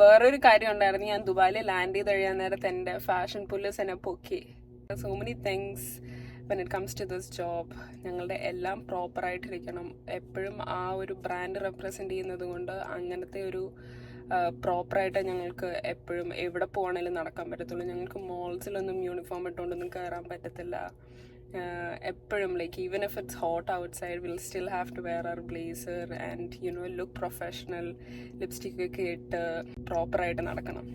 വേറൊരു കാര്യം ഉണ്ടായിരുന്നു, ഞാൻ ദുബായിൽ ലാൻഡ് ചെയ്ത് കഴിയാൻ നേരത്തെ എൻ്റെ ഫാഷൻ പുല്ലേഴ്സ് എന്നെ പൊക്കി. So many things when it comes to this job. ഞങ്ങളുടെ എല്ലാം പ്രോപ്പറായിട്ടിരിക്കണം. എപ്പോഴും ആ ഒരു ബ്രാൻഡ് റെപ്രസെൻ്റ് ചെയ്യുന്നത് കൊണ്ട് അങ്ങനത്തെ ഒരു പ്രോപ്പറായിട്ട് ഞങ്ങൾക്ക് എപ്പോഴും എവിടെ പോകണമെങ്കിലും നടക്കാൻ പറ്റത്തുള്ളൂ. ഞങ്ങൾക്ക് മോൾസിലൊന്നും യൂണിഫോം ഇട്ടുകൊണ്ടൊന്നും കയറാൻ പറ്റത്തില്ല. എപ്പോഴും like even if it's hot outside will still have to wear our blazer and look professional, lipstick ഒക്കെ ഇട്ട് പ്രോപ്പറായിട്ട് നടക്കണം.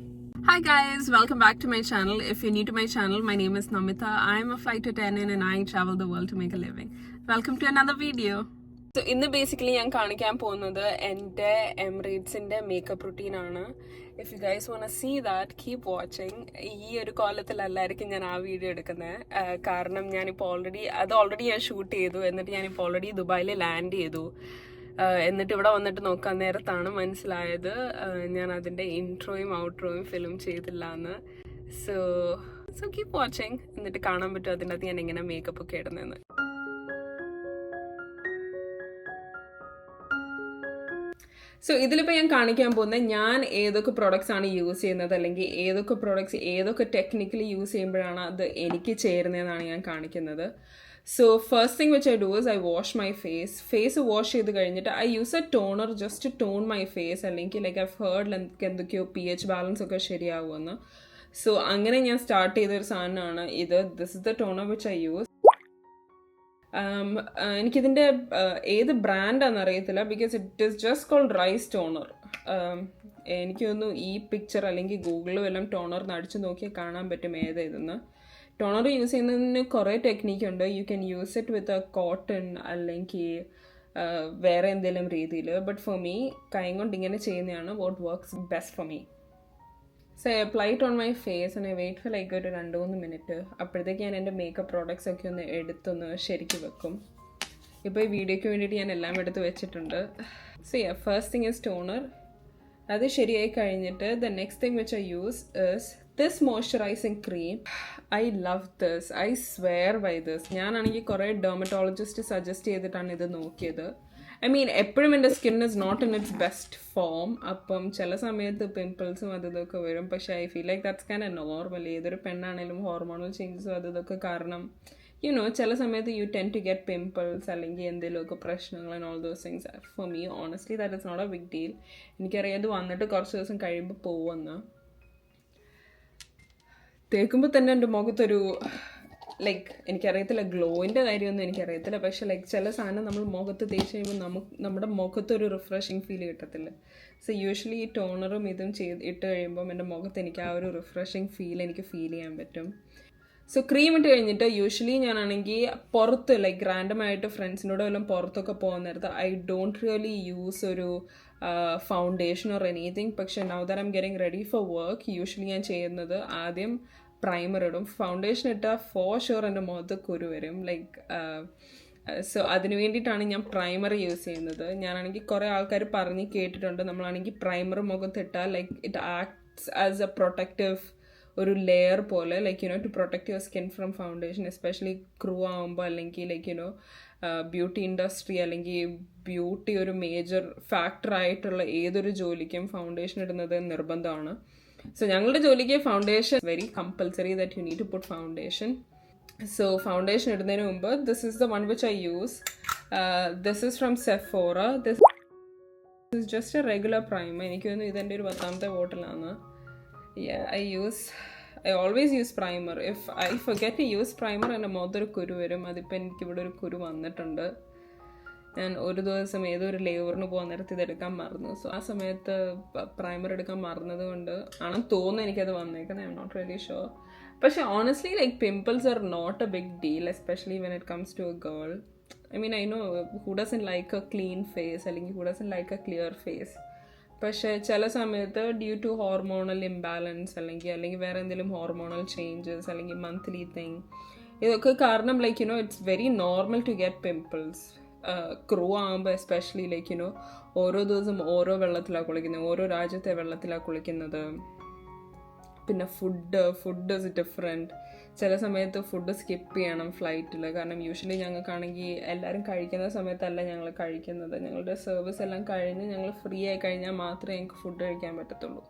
Hi guys, welcome back to my channel. If you're new to my channel, my name is Namita. I am a flight attendant and I travel the world to make a living. Welcome to another video. So ഇന്ന് basically ഞാൻ കാണിക്കാൻ പോകുന്നത് എൻ്റെ എമിറേറ്റ്സിൻ്റെ makeup റുട്ടീനാണ്. If you guys want to see that, keep watching. ഈ ഒരു കോലത്തിലല്ലായിരിക്കും ഞാൻ ആ വീഡിയോ എടുക്കുന്നത്, കാരണം ഞാനിപ്പോൾ ഓൾറെഡി ഞാൻ ഷൂട്ട് ചെയ്തു. എന്നിട്ട് ഞാനിപ്പോൾ ഓൾറെഡി ദുബായിൽ ലാൻഡ് ചെയ്തു. എന്നിട്ട് ഇവിടെ വന്നിട്ട് നോക്കാൻ നേരത്താണ് മനസ്സിലായത് ഞാൻ അതിൻ്റെ ഇൻട്രോയും ഔട്ട്രോയും ഫിലിം ചെയ്തില്ല എന്ന്. So keep watching. എന്നിട്ട് കാണാൻ പറ്റും അതിൻ്റെ അകത്ത് ഞാൻ എങ്ങനെ മേക്കപ്പ് ഒക്കെ ഇടുന്നതെന്ന്. സോ ഇതിലിപ്പോൾ ഞാൻ കാണിക്കാൻ പോകുന്നത് ഞാൻ ഏതൊക്കെ പ്രോഡക്റ്റ്സ് ആണ് യൂസ് ചെയ്യുന്നത്, അല്ലെങ്കിൽ ഏതൊക്കെ പ്രോഡക്റ്റ്സ് ഏതൊക്കെ ടെക്നിക്കലി യൂസ് ചെയ്യുമ്പോഴാണ് അത് എനിക്ക് ചേരുന്നതെന്നാണ് ഞാൻ കാണിക്കുന്നത്. So first thing which I do is I wash my face wash ചെയ്ത് കഴിഞ്ഞിട്ട് I use a toner just to tone my face. അല്ലെങ്കിൽ ലൈക്ക് ഐ ഹേർഡ് എന്തൊക്കെയോ pH ബാലൻസ് ഒക്കെ ശരിയാവുമെന്ന്. സോ അങ്ങനെ ഞാൻ സ്റ്റാർട്ട് ചെയ്തൊരു സാധനമാണ് ഇത്. This is the toner which I use. എനിക്കിതിൻ്റെ ഏത് ബ്രാൻഡാണെന്ന് അറിയത്തില്ല, because it is just called rice toner. എനിക്ക് തോന്നുന്നു ഈ പിക്ചർ അല്ലെങ്കിൽ ഗൂഗിളിൽ വല്ലതും ടോണർ അടിച്ച് നോക്കിയാൽ കാണാൻ പറ്റും ഏതായതെന്ന്. ടോണർ യൂസ് ചെയ്യുന്നതിന് കുറേ ടെക്നിക്കുണ്ട്. You can use it with a cotton അല്ലെങ്കിൽ വേറെ എന്തെങ്കിലും രീതിയിൽ. ബട്ട് ഫോർ മീ കൈ കൊണ്ട് ഇങ്ങനെ ചെയ്യുന്നതാണ് what works best for me. So I apply it on my face and I wait for like ഒരു 2-3 മിനിറ്റ്. അപ്പോഴത്തേക്ക് ഞാൻ എൻ്റെ മേക്കപ്പ് പ്രോഡക്റ്റ്സ് ഒക്കെ ഒന്ന് എടുത്തൊന്ന് ശരിക്ക് വെക്കും. ഇപ്പോൾ ഈ വീഡിയോയ്ക്ക് വേണ്ടിയിട്ട് ഞാൻ എല്ലാം എടുത്ത് വെച്ചിട്ടുണ്ട്. So first thing is toner. അത് ശരിയായി കഴിഞ്ഞിട്ട് the next thing which I use is this moisturising cream. I love this, I swear by this. ഞാനാണെങ്കിൽ കുറേ ഡെർമറ്റോളജിസ്റ്റ് സജസ്റ്റ് ചെയ്തിട്ടാണ് ഇത് നോക്കിയത്. ഐ മീൻ എപ്പോഴും എൻ്റെ skin is not in its best form. അപ്പം ചില സമയത്ത് പിമ്പിൾസും ഇതൊക്കെ വരും. പക്ഷേ I feel like that's kind of normal. ഏതൊരു പെണ്ണാണെങ്കിലും ഹോർമോണൽ ചേഞ്ചസും ഇതൊക്കെ കാരണം ചില സമയത്ത് you tend to get pimples അല്ലെങ്കിൽ എന്തെങ്കിലുമൊക്കെ പ്രശ്നങ്ങൾ and all those things. For me honestly that is not a big deal. എനിക്കറിയാം ഇത് വന്നിട്ട് കുറച്ച് ദിവസം കഴിയുമ്പോൾ പോകുമെന്ന്. തേക്കുമ്പോൾ തന്നെ എൻ്റെ മുഖത്തൊരു ലൈക്ക് എനിക്കറിയത്തില്ല, ഗ്ലോയിൻ്റെ കാര്യമൊന്നും എനിക്കറിയത്തില്ല, പക്ഷെ ലൈക്ക് ചില സാധനം നമ്മൾ മുഖത്ത് തേച്ച് കഴിയുമ്പോൾ നമ്മുടെ മുഖത്തൊരു റിഫ്രഷിങ് ഫീൽ കിട്ടത്തില്ല. സോ യൂഷ്വലി ഈ ടോണറും ഇതും ഇട്ട് കഴിയുമ്പം എൻ്റെ മുഖത്ത് എനിക്ക് ആ ഒരു റിഫ്രഷിങ് ഫീൽ ചെയ്യാൻ പറ്റും. സോ ക്രീം ഇട്ട് കഴിഞ്ഞിട്ട് യൂഷ്വലി ഞാനാണെങ്കിൽ പുറത്ത് ലൈക്ക് റാൻഡമായിട്ട് ഫ്രണ്ട്സിനോട് വല്ലതും പുറത്തൊക്കെ പോകുന്ന നേരത്ത് ഐ ഡോണ്ട് റിയലി യൂസ് ഒരു ഫൗണ്ടേഷൻ ഓർ എനിത്തിങ്. പക്ഷെ now that I am getting ready for work usually ഞാൻ ചെയ്യുന്നത് ആദ്യം പ്രൈമർ ഇടും. ഫൗണ്ടേഷൻ ഇട്ടാൽ ഫോർ ഷുവർ എൻ്റെ മുഖത്ത് കുരു വരും. ലൈക്ക് സോ അതിന് വേണ്ടിയിട്ടാണ് ഞാൻ പ്രൈമർ യൂസ് ചെയ്യുന്നത്. ഞാനാണെങ്കിൽ കുറേ ആൾക്കാർ പറഞ്ഞ് കേട്ടിട്ടുണ്ട് നമ്മളാണെങ്കിൽ പ്രൈമർ മുഖത്തിട്ടാൽ like it acts as a protective ഒരു ലെയർ പോലെ, like to protect your skin from foundation. Especially crew ആകുമ്പോൾ അല്ലെങ്കിൽ ലൈക്ക് ബ്യൂട്ടി ഇൻഡസ്ട്രി അല്ലെങ്കിൽ ബ്യൂട്ടി ഒരു മേജർ ഫാക്ടറായിട്ടുള്ള ഏതൊരു ജോലിക്കും ഫൗണ്ടേഷൻ ഇടുന്നത് നിർബന്ധമാണ്. സോ ഞങ്ങളുടെ ജോലിക്ക് foundation very compulsory that you need to put foundation. So foundation ഇടുന്നതിന് മുമ്പ് this is the one which I use. This is from Sephora. This is just A regular primer. എനിക്ക് തോന്നുന്നു ഇതെൻ്റെ ഒരു 10ാമത്തെ ബോട്ടിലാണ്. I always use primer. If I forget to use primer എൻ്റെ മുഖത്തൊരു കുരു വരും. അതിപ്പോൾ എനിക്കിവിടെ ഒരു കുരു വന്നിട്ടുണ്ട്. ഞാൻ ഒരു ദിവസം ഏതൊരു ലേവറിന് പോകുന്ന നേരത്ത് ഇതെടുക്കാൻ മറന്നു. സോ ആ സമയത്ത് പ്രൈമർ എടുക്കാൻ മറന്നത് കൊണ്ട് ആണെന്ന് തോന്നുന്നു എനിക്കത് വന്നേക്കുന്നത്. I'm not really sure. പക്ഷേ honestly like pimples are not a big deal, especially when it comes to a girl. I mean I know who doesn't like a clean face അല്ലെങ്കിൽ who doesn't like a clear face. പക്ഷേ ചില സമയത്ത് due to hormonal imbalance അല്ലെങ്കിൽ വേറെ എന്തെങ്കിലും hormonal changes അല്ലെങ്കിൽ monthly thing ഇതൊക്കെ കാരണം like it's very normal to get pimples. Crew ആകുമ്പോൾ എസ്പെഷ്യലി ലൈക്ക് ഓരോ ദിവസം ഓരോ വെള്ളത്തിലാണ് കുളിക്കുന്നത്, ഓരോ രാജ്യത്തെ വെള്ളത്തിലാണ് കുളിക്കുന്നത്. പിന്നെ ഫുഡ് ഇസ് ഡിഫറെൻറ്റ്. ചില സമയത്ത് ഫുഡ് സ്കിപ്പ് ചെയ്യണം ഫ്ലൈറ്റിൽ. കാരണം യൂഷ്വലി ഞങ്ങൾക്കാണെങ്കിൽ എല്ലാവരും കഴിക്കുന്ന സമയത്തല്ല ഞങ്ങൾ കഴിക്കുന്നത്. ഞങ്ങളുടെ സർവീസ് എല്ലാം കഴിഞ്ഞ് ഞങ്ങൾ ഫ്രീ ആയി കഴിഞ്ഞാൽ മാത്രമേ ഞങ്ങൾക്ക് ഫുഡ് കഴിക്കാൻ പറ്റത്തുള്ളൂ.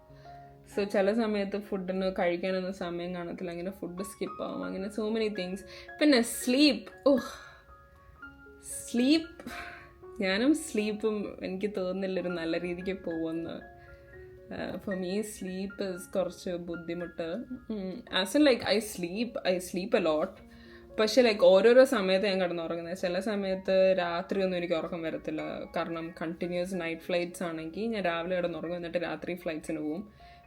സോ ചില സമയത്ത് ഫുഡിന് കഴിക്കാനൊന്നും സമയം കാണത്തില്ല, അങ്ങനെ ഫുഡ് സ്കിപ്പാവും, അങ്ങനെ സോ മെനി തിങ്സ്. പിന്നെ സ്ലീപ്പ് ഞാനും സ്ലീപ്പും എനിക്ക് തോന്നുന്നില്ല ഒരു നല്ല രീതിക്ക് പോകുമെന്ന്. ഫോർ മീ സ്ലീപ്പ് ഇസ് കുറച്ച് ബുദ്ധിമുട്ട്. As in like I sleep a lot. പക്ഷേ ലൈക്ക് ഓരോരോ സമയത്ത് ഞാൻ കിടന്നുറങ്ങുന്നത്. ചില സമയത്ത് രാത്രിയൊന്നും എനിക്ക് ഉറക്കം വരത്തില്ല, കാരണം കണ്ടിന്യൂസ് നൈറ്റ് ഫ്ലൈറ്റ്സ് ആണെങ്കിൽ ഞാൻ രാവിലെ കിടന്നുറങ്ങും, എന്നിട്ട് രാത്രി ഫ്ലൈറ്റ്സിന് പോവും.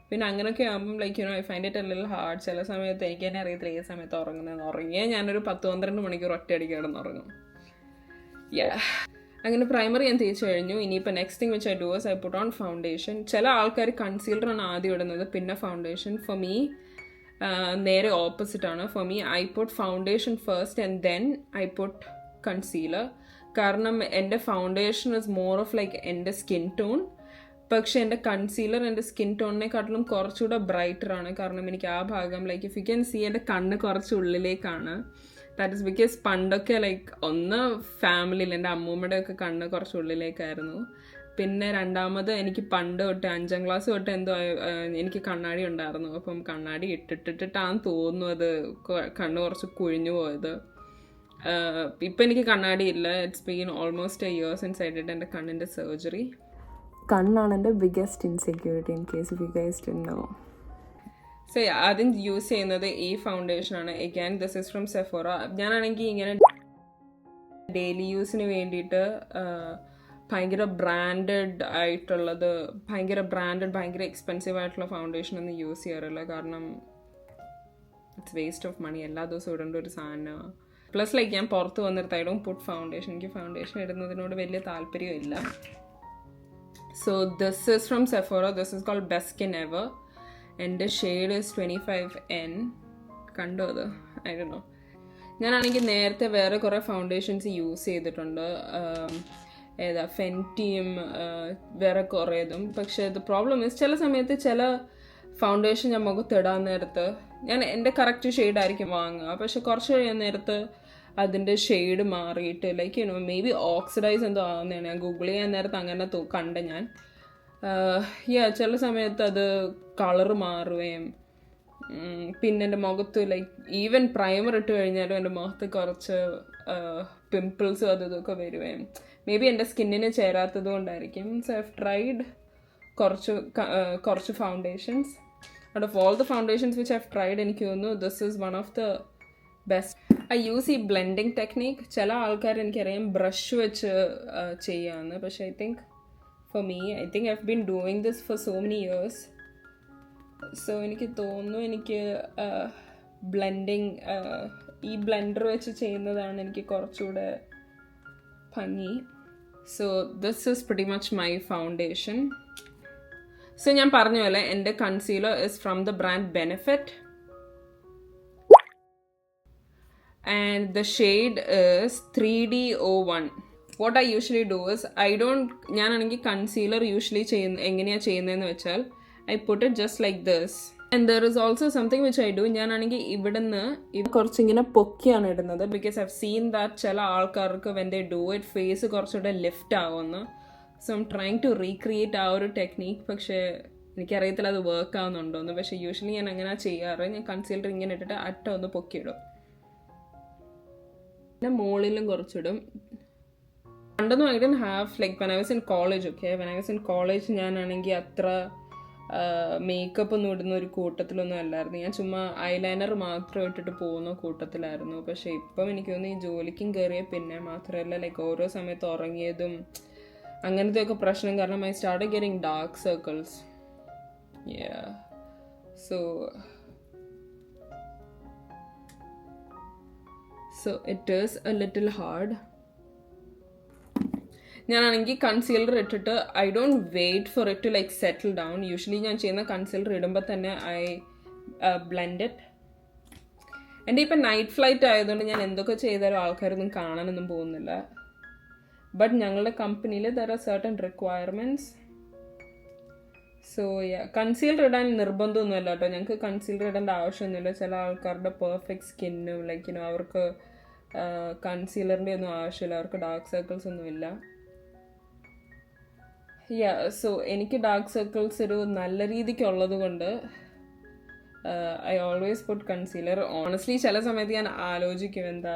പിന്നെ അങ്ങനെയൊക്കെ ആകുമ്പം like I find it A little hard. ചില സമയത്ത് എനിക്ക് തന്നെ അറിയത്തില്ല ഏത് സമയത്ത് ഉറങ്ങുന്നതെന്ന്. ഉറങ്ങിയാൽ ഞാനൊരു 10-12 മണിക്കൂർ ഒറ്റയടിക്ക് കിടന്നുറങ്ങും. അങ്ങനെ പ്രൈമറി ഞാൻ തേച്ച് കഴിഞ്ഞു. ഇനിയിപ്പോൾ next thing which I do is I put on foundation. ചില ആൾക്കാർ കൺസീലറാണ് ആദ്യം ഇടുന്നത്, പിന്നെ ഫൗണ്ടേഷൻ. ഫോർ മീ നേരെ ഓപ്പോസിറ്റാണ്. For me I put foundation first and then I put concealer. കാരണം എൻ്റെ foundation is more of like എൻ്റെ സ്കിൻ ടോൺ, പക്ഷേ എൻ്റെ കൺസീലർ എൻ്റെ സ്കിൻ ടോണിനെക്കാട്ടിലും കുറച്ചുകൂടെ ബ്രൈറ്ററാണ്. കാരണം എനിക്ക് ആ ഭാഗം like if you can see എൻ്റെ കണ്ണ് കുറച്ച് ഉള്ളിലേക്കാണ്. ദാറ്റ് ഇസ് ബിക്കോസ് പണ്ടൊക്കെ ലൈക്ക് ഒന്ന് ഫാമിലിയിൽ എൻ്റെ അമ്മൂമ്മയുടെ ഒക്കെ കണ്ണ് കുറച്ച് ഉള്ളിലേക്കായിരുന്നു. പിന്നെ രണ്ടാമത് എനിക്ക് പണ്ട് തൊട്ട് 5ാം ക്ലാസ് തൊട്ട് എന്തോ എനിക്ക് കണ്ണാടി ഉണ്ടായിരുന്നു. അപ്പം കണ്ണാടി ഇട്ടിട്ടാന്ന് തോന്നുന്നു അത് കണ്ണ് കുറച്ച് കുഴിഞ്ഞു പോയത്. ഇപ്പം എനിക്ക് കണ്ണാടി ഇല്ല. It's been almost a year since I did എൻ്റെ കണ്ണിൻ്റെ സർജറി. കണ്ണാണ് എൻ്റെ biggest insecurity in case if you guys didn't know. So ആദ്യം യൂസ് ചെയ്യുന്നത് ഈ ഫൗണ്ടേഷനാണ്. Again this is from Sephora. ഞാനാണെങ്കിൽ ഇങ്ങനെ ഡെയിലി യൂസിന് വേണ്ടിയിട്ട് ഭയങ്കര ബ്രാൻഡഡ് ആയിട്ടുള്ളത്, ഭയങ്കര എക്സ്പെൻസീവ് ആയിട്ടുള്ള ഫൗണ്ടേഷൻ ഒന്നും യൂസ് ചെയ്യാറില്ല. കാരണം ഇറ്റ്സ് വേസ്റ്റ് ഓഫ് മണി. എല്ലാ ദിവസവും ഇടേണ്ട ഒരു സാധനമാണ്. പ്ലസ് ലൈക്ക് ഞാൻ പുറത്ത് വന്നിട്ട് ഐ ഡോണ്ട് പുട്ട് ഫൗണ്ടേഷൻ. എനിക്ക് ഫൗണ്ടേഷൻ ഇടുന്നതിനോട് വലിയ താല്പര്യമില്ല. So this is from Sephora. This is called Best Skin Ever. And the shade is 25N. കണ്ടോ അത്? I don't know. ഞാനാണെങ്കിൽ നേരത്തെ വേറെ കുറേ ഫൗണ്ടേഷൻസ് യൂസ് ചെയ്തിട്ടുണ്ട്. ഏതാ ഫെൻറ്റിയും വേറെ കുറേതും. പക്ഷേ ദ പ്രോബ്ലം ഇസ് ചില സമയത്ത് ചില ഫൗണ്ടേഷൻ ഞാൻ മുഖത്തിടാൻ നേരത്ത് ഞാൻ എൻ്റെ കറക്റ്റ് ഷെയ്ഡായിരിക്കും വാങ്ങുക. പക്ഷെ കുറച്ച് കഴിയാൻ നേരത്ത് അതിൻ്റെ ഷെയ്ഡ് മാറിയിട്ട് ലൈക്ക് മേ ബി ഓക്സിഡൈസ് എന്തോ ആവുന്നതാണ്. ഞാൻ ഗൂഗിൾ ചെയ്യാൻ നേരത്ത് അങ്ങനെ കണ്ട ഞാൻ. ചില സമയത്ത് അത് കളറ് മാറുകയും പിന്നെ എൻ്റെ മുഖത്ത് ലൈക്ക് ഈവൻ പ്രൈമർ ഇട്ട് കഴിഞ്ഞാലും എൻ്റെ മുഖത്ത് കുറച്ച് പിമ്പിൾസും ഇതൊക്കെ വരുകയും മേ ബി എൻ്റെ സ്കിന്നിന് ചേരാത്തത് കൊണ്ടായിരിക്കും. സോ ഐ ഹവ് ട്രൈഡ് കുറച്ച് foundations. Out of all the foundations which I have tried എനിക്ക് തോന്നുന്നു this is one of the best. I use ഈ ബ്ലെൻഡിങ് ടെക്നിക്ക്. ചില ആൾക്കാർ എനിക്കറിയാം ബ്രഷ് വെച്ച് ചെയ്യാമെന്ന്. പക്ഷേ I think I have been doing this four so many years. So എനിക്ക് തോന്നുന്നു എനിക്ക് ബ്ലെൻഡിങ് ഈ ബ്ലെൻഡർ വെച്ച് ചെയ്യുന്നതാണ് എനിക്ക് കുറച്ചുകൂടെ ഭംഗി. So this is pretty much my foundation. So ഞാൻ പറഞ്ഞ പോലെ എൻ്റെ concealer is from the brand benefit. And the shade is 3D01. What I usually do is ഞാനാണെങ്കിൽ കൺസീലർ യൂഷ്വലി എങ്ങനെയാണ് ചെയ്യുന്നതെന്ന് വെച്ചാൽ I put it just like this. And there is also something which I do. ഞാനാണെങ്കിൽ ഇവിടുന്ന് കുറച്ചിങ്ങനെ പൊക്കിയാണ് ഇടുന്നത്. Because I've seen that ചില ആൾക്കാർക്ക് when they do it face കുറച്ചുകൂടെ ലിഫ്റ്റ് ആവുമെന്ന്. So I'm trying to recreate ആ ഒരു ടെക്നീക്ക്. പക്ഷേ എനിക്കറിയത്തില്ല അത് വർക്ക് ആവുന്നുണ്ടോയെന്ന്. പക്ഷേ യൂഷ്വലി ഞാൻ അങ്ങനെ ചെയ്യാറ്. ഞാൻ കൺസീലർ ഇങ്ങനെ ഇട്ടിട്ട് അറ്റം ഒന്ന് പൊക്കിയിടും, പിന്നെ മുകളിലും കുറച്ചിടും. പണ്ടൊന്നും I don't have like when I was in college. When I was in college ഞാനാണെങ്കിൽ അത്ര മേക്കപ്പ് ഒന്നും ഇടുന്ന ഒരു കൂട്ടത്തിലൊന്നും അല്ലായിരുന്നു. ഞാൻ ചുമ്മാ ഐലൈനർ മാത്രം ഇട്ടിട്ട് പോകുന്ന കൂട്ടത്തിലായിരുന്നു. പക്ഷേ ഇപ്പം എനിക്ക് തോന്നുന്നു ഈ ജോലിക്കും കയറിയ പിന്നെ മാത്രമല്ല ലൈക്ക് ഓരോ സമയത്ത് ഉറങ്ങിയതും അങ്ങനത്തെയൊക്കെ പ്രശ്നം കാരണം I started getting dark circles. So it is a little hard. ഞാനാണെങ്കിൽ കൺസീലർ ഇട്ടിട്ട് I don't wait for it to like settle down. Usually ഞാൻ ചെയ്യുന്ന കൺസീലർ ഇടുമ്പോൾ തന്നെ ഐ ബ്ലെൻഡ് ഇറ്റ്. എൻ്റെ ഇപ്പം നൈറ്റ് ഫ്ലൈറ്റ് ആയതുകൊണ്ട് ഞാൻ എന്തൊക്കെ ചെയ്താലും ആൾക്കാരൊന്നും കാണാനൊന്നും പോകുന്നില്ല. ബട്ട് ഞങ്ങളുടെ കമ്പനിയിൽ there are certain requirements. So concealer ഇടാൻ നിർബന്ധമൊന്നുമില്ല കേട്ടോ. ഞങ്ങൾക്ക് കൺസീലർ ഇടേണ്ട ആവശ്യമൊന്നുമില്ല. ചില ആൾക്കാരുടെ പെർഫെക്റ്റ് സ്കിന്നും ലൈക്ക് അവർക്ക് കൺസീലറിൻ്റെ ഒന്നും ആവശ്യമില്ല. അവർക്ക് ഡാർക്ക് സർക്കിൾസ് ഒന്നുമില്ല. സോ എനിക്ക് ഡാർക്ക് സർക്കിൾസ് ഒരു നല്ല രീതിക്ക് ഉള്ളത് കൊണ്ട് I always put concealer. Honestly ചില സമയത്ത് ഞാൻ ആലോചിക്കും എന്താ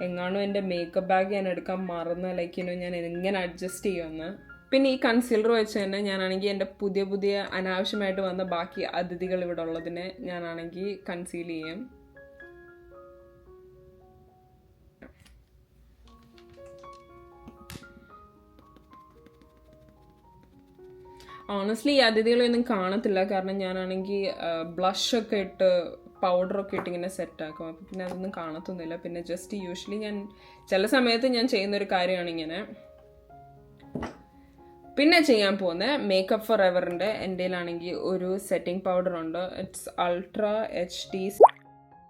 എങ്ങാണോ എൻ്റെ മേക്കപ്പ് ബാഗ് ഞാൻ എടുക്കാൻ മറന്ന് ഞാൻ എങ്ങനെ അഡ്ജസ്റ്റ് ചെയ്യുമെന്ന്. പിന്നെ ഈ കൺസീലർ വെച്ച് തന്നെ ഞാനാണെങ്കിൽ എൻ്റെ പുതിയ അനാവശ്യമായിട്ട് വന്ന ബാക്കി അതിഥികൾ ഇവിടെ ഉള്ളതിനെ ഞാനാണെങ്കിൽ കൺസീൽ ചെയ്യും. ഓണസ്റ്റ്ലി ഈ അതിഥികളൊന്നും കാണത്തില്ല, കാരണം ഞാനാണെങ്കിൽ ബ്ലഷൊക്കെ ഇട്ട് പൗഡറൊക്കെ ഇട്ട് ഇങ്ങനെ സെറ്റാക്കും. അപ്പം പിന്നെ അതൊന്നും കാണത്തൊന്നുമില്ല. പിന്നെ ജസ്റ്റ് യൂഷ്വലി ഞാൻ ചില സമയത്ത് ഞാൻ ചെയ്യുന്നൊരു കാര്യമാണ് ഇങ്ങനെ. പിന്നെ ചെയ്യാൻ പോകുന്നത് മേക്കപ്പ് ഫോർ എവറിൻ്റെ എൻ്റെ കയ്യിലാണെങ്കിൽ ഒരു സെറ്റിംഗ് പൗഡർ ഉണ്ട്. It's ultra HD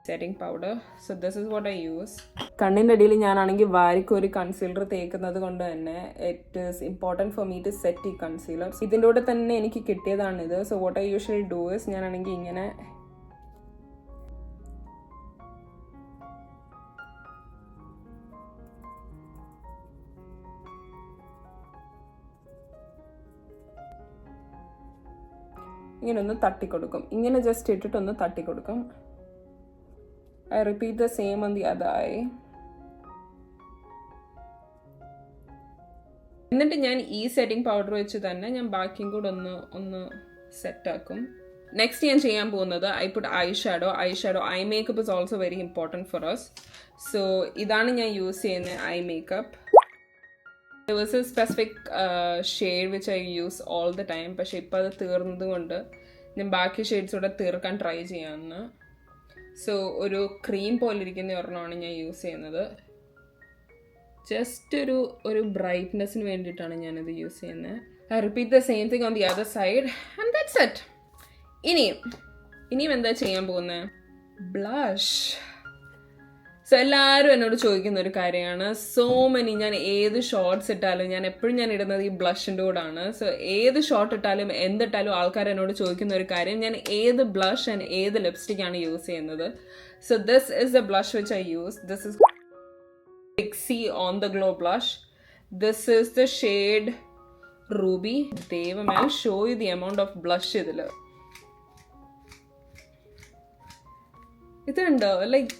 setting powder. So this is what I use. കണ്ണിൻ്റെ അടിയിൽ ഞാനാണെങ്കിൽ വാരിക്കൊരു കൺസീലർ തേക്കുന്നത് കൊണ്ട് തന്നെ it is important for me to set ഈ കൺസീലർ. ഇതിൻ്റെ കൂടെ തന്നെ എനിക്ക് കിട്ടിയതാണിത്. So what I usually do is ഞാനാണെങ്കിൽ ഇങ്ങനെ ഇങ്ങനെ ഒന്ന് തട്ടിക്കൊടുക്കും. ഇങ്ങനെ ജസ്റ്റ് ഇട്ടിട്ടൊന്ന് തട്ടിക്കൊടുക്കും. I repeat the same on the other eye. എന്നിട്ട് ഞാൻ ഈ സെറ്റിംഗ് പൗഡർ വെച്ച് തന്നെ ഞാൻ ബാക്കിയും കൂടെ ഒന്ന് സെറ്റാക്കും. നെക്സ്റ്റ് ഞാൻ ചെയ്യാൻ പോകുന്നത് I put I shadow. I makeup is also very important for us. So ഇതാണ് ഞാൻ യൂസ് ചെയ്യുന്ന I makeup. There was a specific shade which I use all the time. പക്ഷെ ഇപ്പം അത് തീർന്നത് കൊണ്ട് ഞാൻ ബാക്കി ഷെയ്ഡ്സ് കൂടെ തീർക്കാൻ ട്രൈ ചെയ്യാമെന്ന്. സോ ഒരു ക്രീം പോലെ ഇരിക്കുന്ന ഒരെണ്ണമാണ് ഞാൻ യൂസ് ചെയ്യുന്നത്. ജസ്റ്റ് ഒരു ബ്രൈറ്റ്നെസ്സിന് വേണ്ടിയിട്ടാണ് ഞാനത് യൂസ് ചെയ്യുന്നത്. I repeat the same thing on the other side and that's it. ഇനിയും എന്താ ചെയ്യാൻ പോകുന്നത്? ബ്ലഷ്. സോ എല്ലാവരും എന്നോട് ചോദിക്കുന്ന ഒരു കാര്യമാണ്. ഞാൻ ഏത് ഷോർട്ട്സ് ഇട്ടാലും ഞാൻ എപ്പോഴും ഇടുന്നത് ഈ ബ്ലഷിൻ്റെ കൂടാണ്. സോ ഏത് ഷോർട്ട് ഇട്ടാലും എന്തിട്ടാലും ആൾക്കാർ എന്നോട് ചോദിക്കുന്ന ഒരു കാര്യം ഞാൻ ഏത് ബ്ലഷ് ആൻഡ് ഏത് ലിപ്സ്റ്റിക്കാണ് യൂസ് ചെയ്യുന്നത്. So this is the blush which I use. This is Pixie On The Glow blush. This is the shade Ruby. I'll show you the amount of blush ഇതില്. ഇതുണ്ടോ ലൈക്ക്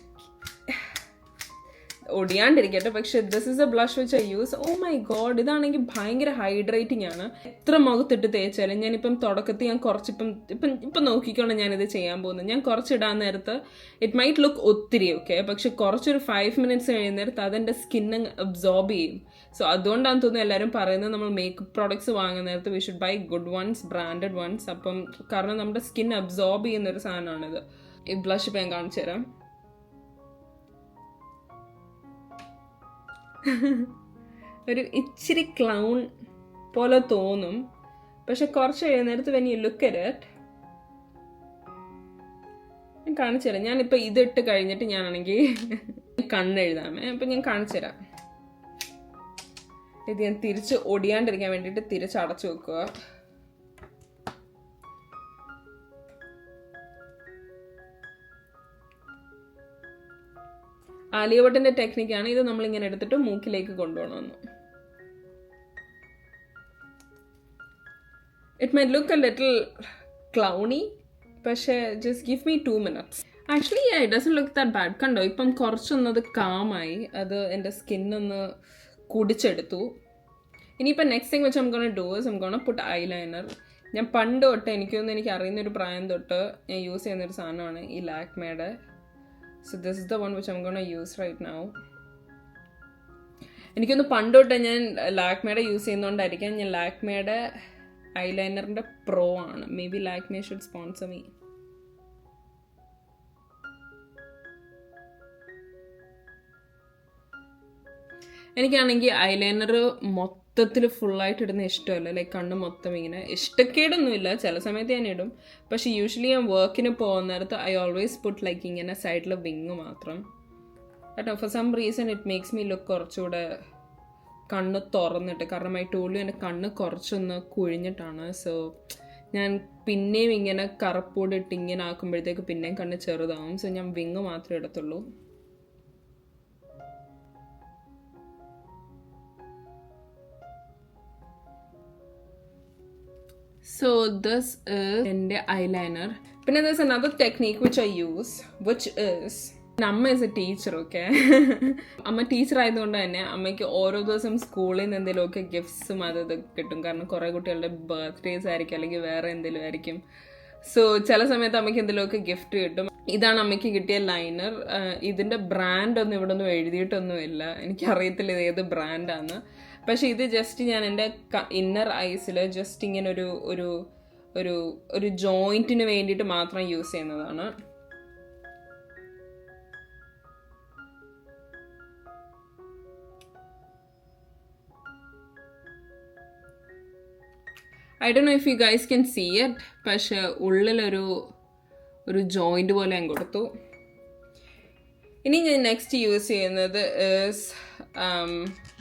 ഒടിയാണ്ടിരിക്കട്ടെ. പക്ഷെ this is a blush which I use. Oh my god, ഇതാണെങ്കിൽ ഭയങ്കര hydrating ആണ്. എത്ര മുഖത്തിട്ട് തേച്ചാലും ഞാനിപ്പം തുടക്കത്തിൽ ഞാൻ ഇപ്പം നോക്കിക്കൊണ്ട് ഞാനിത് ചെയ്യാൻ പോകുന്നത്. ഞാൻ കുറച്ചിടാൻ നേരത്ത് ഇറ്റ് മൈറ്റ് ലുക്ക് ഒത്തിരി ഓക്കെ, പക്ഷെ കുറച്ചൊരു 5 minutes കഴിയുന്നേരത്ത് അതെൻ്റെ സ്കിന്ന് അബ്സോർബ് ചെയ്യും. സോ അതുകൊണ്ടാണ് തോന്നുന്നു എല്ലാവരും പറയുന്നത് നമ്മൾ മേക്കപ്പ് പ്രോഡക്ട്സ് വാങ്ങുന്ന നേരത്ത് we should buy good ones, branded ones. അപ്പം കാരണം നമ്മുടെ സ്കിൻ അബ്സോർബ് ചെയ്യുന്നൊരു സാധനമാണിത്. ഈ ബ്ലഷ് ഇപ്പം ഞാൻ കാണിച്ചു തരാം. ഒരു ഇച്ചിരി ക്ലൗൺ പോലെ തോന്നും, പക്ഷെ കുറച്ച് കഴിയുന്നേരത്ത് when you look at it, ഞാൻ കാണിച്ചു തരാം. ഞാനിപ്പോൾ ഇതിട്ട് കഴിഞ്ഞിട്ട് ഞാനാണെങ്കിൽ കണ്ണെഴുതാമേ. അപ്പം ഞാൻ കാണിച്ചു തരാം. ഇത് ഞാൻ തിരിച്ച് ഒടിയാണ്ടിരിക്കാൻ വേണ്ടിയിട്ട് തിരിച്ചടച്ചു വെക്കുക. ആലിയ ഭട്ടിൻ്റെ ടെക്നിക്കാണ് ഇത്. നമ്മളിങ്ങനെ എടുത്തിട്ട് മൂക്കിലേക്ക് കൊണ്ടുപോകണമെന്ന്. It might look a little clowny, പക്ഷേ just give me 2 minutes. Actually it doesn't look that bad. കണ്ടോ, ഇപ്പം കുറച്ചൊന്നത് കാമായി, അത് എൻ്റെ സ്കിന്നൊന്ന് കുടിച്ചെടുത്തു. ഇനിയിപ്പോൾ നെക്സ്റ്റ് തിങ് വെച്ച് നമുക്ക് ഡു ഇസ് നമുക്ക് പുട്ട് ഐലൈനർ. ഞാൻ പണ്ട് തൊട്ട് എനിക്ക് അറിയുന്നൊരു പ്രായം തൊട്ട് ഞാൻ യൂസ് ചെയ്യുന്നൊരു സാധനമാണ് ഈ ലാക്മേയുടെ. So this is the one which I'm going to use right now. എനിക്കൊന്ന് പണ്ട് തൊട്ട് ഞാൻ ലാക്മേയുടെ യൂസ് ചെയ്യുന്നതുകൊണ്ടായിരിക്കാം. ഞാൻ ലാക്മേയുടെ ഐലൈനറിൻ്റെ പ്രോ ആണ്. May be Lakme should sponsor me. എനിക്കാണെങ്കിൽ ഐലൈനർ മൊത്തത്തിൽ ഫുള്ളായിട്ട് ഇടുന്ന ഇഷ്ടമല്ല. ലൈക്ക് കണ്ണ് മൊത്തം ഇങ്ങനെ. ഇഷ്ടക്കേടൊന്നുമില്ല, ചില സമയത്ത് ഞാൻ ഇടും. പക്ഷെ യൂഷ്വലി ഞാൻ വർക്കിന് പോകുന്നിടത്ത് ഐ ഓൾവേസ് പുട്ട് ലൈക്ക് ഇങ്ങനെ സൈഡിൽ വിങ് മാത്രം. കേട്ടോ, for some reason it makes me look കുറച്ചുകൂടെ കണ്ണ് തുറന്നിട്ട്. കാരണം ഐ ടോൾഡ് യു എൻ്റെ കണ്ണ് കുറച്ചൊന്ന് കുഴിഞ്ഞിട്ടാണ്. സോ ഞാൻ പിന്നെയും ഇങ്ങനെ കറുപ്പോട് ഇട്ട് ഇങ്ങനെ ആക്കുമ്പോഴത്തേക്ക് പിന്നെയും കണ്ണ് ചെറുതാവും. സോ ഞാൻ വിങ് മാത്രമേ ഇടത്തുള്ളൂ. So this is എൻ്റെ eyeliner. പിന്നെ there's another technique which I use, which is അമ്മ is a teacher, okay? അമ്മ ടീച്ചർ ആയതുകൊണ്ട് തന്നെ അമ്മയ്ക്ക് ഓരോ ദിവസം സ്കൂളിൽ നിന്ന് എന്തെങ്കിലുമൊക്കെ ഗിഫ്റ്റ്സും അത് കിട്ടും. കാരണം കുറേ കുട്ടികളുടെ ബർത്ത്ഡേസ് ആയിരിക്കും, അല്ലെങ്കിൽ വേറെ എന്തെങ്കിലും ആയിരിക്കും. സോ ചില സമയത്ത് അമ്മയ്ക്ക് എന്തെങ്കിലുമൊക്കെ ഗിഫ്റ്റ് കിട്ടും. ഇതാണ് അമ്മയ്ക്ക് കിട്ടിയ ലൈനർ. ഇതിൻ്റെ ബ്രാൻഡൊന്നും ഇവിടെ ഒന്നും എഴുതിയിട്ടൊന്നുമില്ല, എനിക്കറിയത്തില്ല ഇത് ഏത് ബ്രാൻഡാണ്. പക്ഷെ ഇത് ജസ്റ്റ് ഞാൻ എൻ്റെ ഇന്നർ ഐസിൽ ജസ്റ്റ് ഇങ്ങനെ ഒരു ജോയിൻറ്റിന് വേണ്ടിയിട്ട് മാത്രം യൂസ് ചെയ്യുന്നതാണ്. I don't know if you guys can see it, പക്ഷെ ഉള്ളിലൊരു ജോയിൻറ്റ് പോലെ ഞാൻ കൊടുത്തു. ഇനി ഞാൻ നെക്സ്റ്റ് യൂസ് ചെയ്യുന്നത്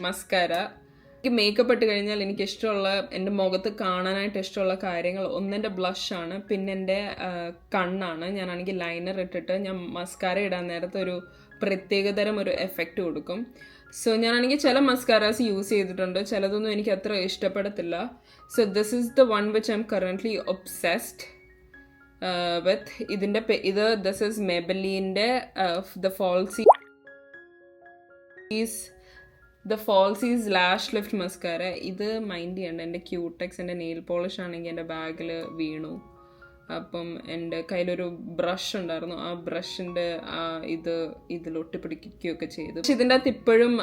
മസ്കാര. എനിക്ക് മേക്കപ്പ് ഇട്ട് കഴിഞ്ഞാൽ എനിക്കിഷ്ടമുള്ള എൻ്റെ മുഖത്ത് കാണാനായിട്ട് ഇഷ്ടമുള്ള കാര്യങ്ങൾ ഒന്നെൻ്റെ ബ്ലഷാണ്, പിന്നെ എൻ്റെ കണ്ണാണ്. ഞാനാണെങ്കിൽ ലൈനർ ഇട്ടിട്ട് ഞാൻ മസ്കാര ഇടാൻ നേരത്തെ ഒരു പ്രത്യേകതരം ഒരു എഫക്റ്റ് കൊടുക്കും. സോ ഞാനാണെങ്കിൽ ചില മസ്കാരാസ് യൂസ് ചെയ്തിട്ടുണ്ട്, ചിലതൊന്നും എനിക്ക് അത്ര ഇഷ്ടപ്പെടത്തില്ല. So this is the one which I'm currently obsessed with. This is മെബലീൻ്റെ the Falsies lash lift mascara. ഇത് മൈൻഡ് ചെയ്യണ്ട, എൻ്റെ ക്യൂടെക്സ് എൻ്റെ നെയിൽ പോളിഷ് ആണെങ്കിൽ എൻ്റെ ബാഗിൽ വീണു. അപ്പം എൻ്റെ കയ്യിലൊരു ബ്രഷ് ഉണ്ടായിരുന്നു, ആ ബ്രഷിൻ്റെ ഇതിലൊട്ടിപ്പിടിക്കുകയൊക്കെ ചെയ്തു. പക്ഷെ ഇതിൻ്റെ അകത്ത് ഇപ്പോഴും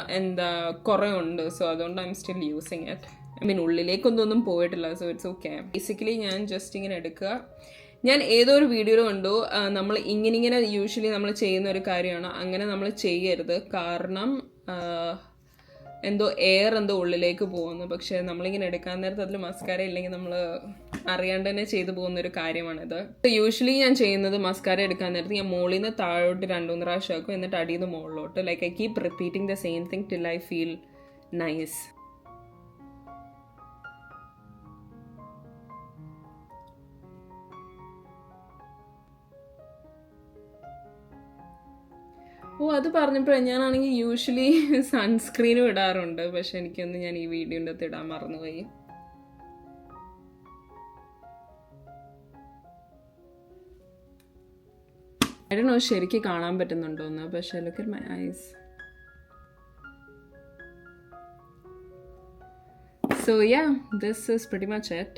കുറേ ഉണ്ട്. സോ അതുകൊണ്ട് I'm still using it. I mean ഉള്ളിലേക്കൊന്നും പോയിട്ടില്ല. So it's okay. ബേസിക്കലി ഞാൻ ജസ്റ്റ് ഇങ്ങനെ എടുക്കുക. ഞാൻ ഏതോ ഒരു വീഡിയോയിൽ കണ്ടു, നമ്മൾ ഇങ്ങനെ യൂഷ്വലി നമ്മൾ ചെയ്യുന്ന ഒരു കാര്യമാണ്. അങ്ങനെ നമ്മൾ ചെയ്യരുത്, കാരണം എന്തോ എയർ ഉള്ളിലേക്ക് പോകുന്നു. പക്ഷെ നമ്മളിങ്ങനെ എടുക്കാൻ നേരത്തെ അതിൽ മസ്കാര ഇല്ലെങ്കിൽ നമ്മൾ അറിയാണ്ട് തന്നെ ചെയ്തു പോകുന്നൊരു കാര്യമാണിത്. യൂഷ്വലി ഞാൻ ചെയ്യുന്നത് മസ്കാര എടുക്കാൻ നേരത്ത് ഞാൻ മുകളിൽ നിന്ന് താഴോട്ട് 2-3 പ്രാവശ്യം ആക്കും, എന്നിട്ട് അടിയിൽ നിന്ന് മുകളിലോട്ട്. Like I keep repeating the same thing till I feel nice. അത് പറഞ്ഞപ്പോഴേ ഞാനാണെങ്കിൽ യൂഷ്വലി സൺസ്ക്രീനും ഇടാറുണ്ട്, പക്ഷെ എനിക്കൊന്ന് ഞാൻ ഈ വീഡിയോൻ്റെ അകത്ത് ഇടാൻ മറന്നുപോയി. I don't know ശരിക്കും കാണാൻ പറ്റുന്നുണ്ടോന്ന്, പക്ഷെ look at my eyes. So yeah, this is pretty much it.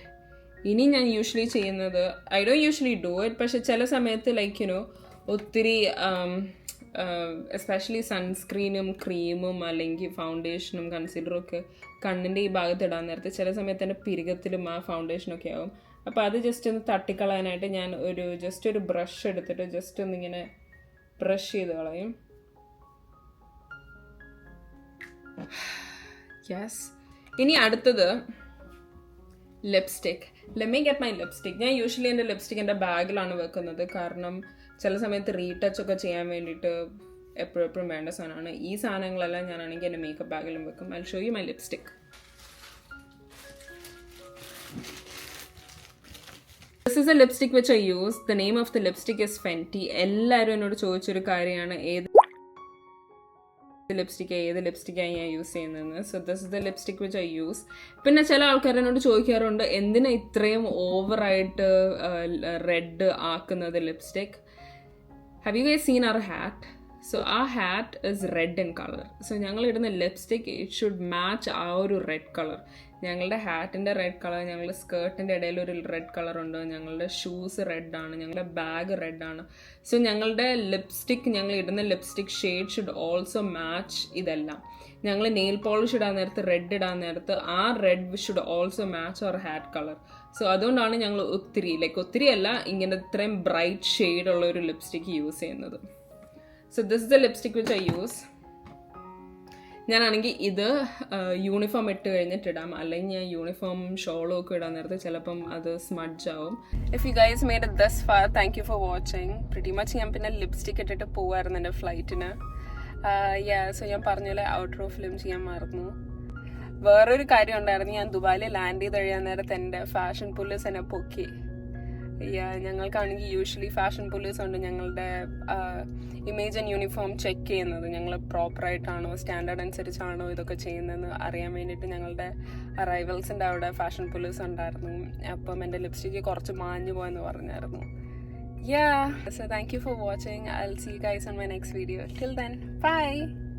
ഇനി ഞാൻ യൂഷ്വലി ചെയ്യുന്നത്, I don't usually do it, പക്ഷെ ചില സമയത്ത് ലൈക്ക് ഒത്തിരി എസ്പെഷ്യലി സൺസ്ക്രീനും ക്രീമും അല്ലെങ്കിൽ ഫൗണ്ടേഷനും കൺസീലറും ഒക്കെ കണ്ണിൻ്റെ ഈ ഭാഗത്ത് ഇടാൻ നേരത്തെ ചില സമയത്ത് എൻ്റെ പിരികത്തിലും ആ ഫൗണ്ടേഷനൊക്കെ ആവും. അപ്പോൾ അത് ജസ്റ്റ് ഒന്ന് തട്ടിക്കളയാനായിട്ട് ഞാൻ ജസ്റ്റ് ഒരു ബ്രഷ് എടുത്തിട്ട് ജസ്റ്റ് ഒന്നിങ്ങനെ ബ്രഷ് ചെയ്ത് കളയും. യെസ്. ഇനി അടുത്തത് lipstick. Let me get my lipstick. ഞാൻ യൂഷ്വലി എൻ്റെ ലിപ്സ്റ്റിക് എൻ്റെ ബാഗിലാണ് വെക്കുന്നത്, കാരണം ചില സമയത്ത് റീടച്ചൊക്കെ ചെയ്യാൻ വേണ്ടിയിട്ട് എപ്പോഴും വേണ്ട സാധനമാണ്. ഈ സാധനങ്ങളെല്ലാം ഞാനാണെങ്കിൽ എൻ്റെ മേക്കപ്പ് ബാഗിലും വെക്കും. I will show you my lipstick. This is a lipstick which I use. The name of the lipstick is Fenty. എല്ലാവരും എന്നോട് ചോദിച്ചൊരു കാര്യമാണ് ഏത് ലിപ്സ്റ്റിക്കായി ഞാൻ യൂസ് ചെയ്യുന്നതെന്ന്. So this is the lipstick which I use. പിന്നെ ചില ആൾക്കാർ എന്നോട് ചോദിക്കാറുണ്ട് എന്തിനാ ഇത്രയും ഓവറായിട്ട് റെഡ് ആക്കുന്നത് lipstick. Have you guys seen our hat? So our hat is red in color. So ഞങ്ങൾ ഇടുന്ന ലിപ്സ്റ്റിക് ഇറ്റ് ഷുഡ് മാച്ച് ആ ഒരു റെഡ് കളർ. ഞങ്ങളുടെ ഹാറ്റിൻ്റെ റെഡ് കളർ, ഞങ്ങളുടെ സ്കേർട്ടിൻ്റെ ഇടയിൽ ഒരു റെഡ് കളർ ഉണ്ട്, ഞങ്ങളുടെ ഷൂസ് റെഡാണ്, ഞങ്ങളുടെ ബാഗ് റെഡാണ്. സോ ഞങ്ങളുടെ ലിപ്സ്റ്റിക്, ഞങ്ങൾ ഇടുന്ന lipstick shade should also match ഇതെല്ലാം. ഞങ്ങൾ നെയിൽ പോളിഷ് ഇടാൻ നേരത്ത് റെഡ് ഇടാൻ നേരത്ത് ആ red should also match our hat colour. So അതുകൊണ്ടാണ് ഞങ്ങൾ ഒത്തിരി അല്ല ഇങ്ങനെ ഇത്രയും ബ്രൈറ്റ് ഷെയ്ഡുള്ള ഒരു ലിപ്സ്റ്റിക് യൂസ് ചെയ്യുന്നത്. So this is the lipstick which I use. ഞാനാണെങ്കിൽ ഇത് യൂണിഫോം ഇട്ട് കഴിഞ്ഞിട്ടിടാം, അല്ലെങ്കിൽ ഞാൻ യൂണിഫോം ഷോളും ഒക്കെ ഇടാൻ നേരത്തെ ചിലപ്പം അത് സ്മഡ്ജ് ആവും. If you guys made it this far, thank you for watching. Pretty much ഞാൻ പിന്നെ ലിപ്സ്റ്റിക് ഇട്ടിട്ട് പോവായിരുന്നു എൻ്റെ ഫ്ലൈറ്റിന്. സോ ഞാൻ പറഞ്ഞ ഔട്ട്റോ ഫിലിം ചെയ്യാൻ മറന്നു. വേറൊരു കാര്യം ഉണ്ടായിരുന്നു, ഞാൻ ദുബായിൽ ലാൻഡ് ചെയ്ത് കഴിയാൻ നേരത്തെ എൻ്റെ ഫാഷൻ പോലീസ് എന്നെ പൊക്കി. ഞങ്ങൾക്കാണെങ്കിൽ യൂഷ്വലി ഫാഷൻ പോലീസ് ഉണ്ട് ഞങ്ങളുടെ ഇമേജ് ആൻഡ് യൂണിഫോം ചെക്ക് ചെയ്യുന്നത്, ഞങ്ങൾ പ്രോപ്പറായിട്ടാണോ സ്റ്റാൻഡേർഡ് അനുസരിച്ചാണോ ഇതൊക്കെ ചെയ്യുന്നതെന്ന് അറിയാൻ വേണ്ടിയിട്ട് ഞങ്ങളുടെ അറൈവൽസിൻ്റെ അവിടെ ഫാഷൻ പോലീസ് ഉണ്ടായിരുന്നു. അപ്പം എൻ്റെ ലിപ്സ്റ്റിക്ക് കുറച്ച് മാഞ്ഞു പോയെന്ന് പറഞ്ഞായിരുന്നു. So thank you for watching. I'll see you guys on my next video. Till then, bye.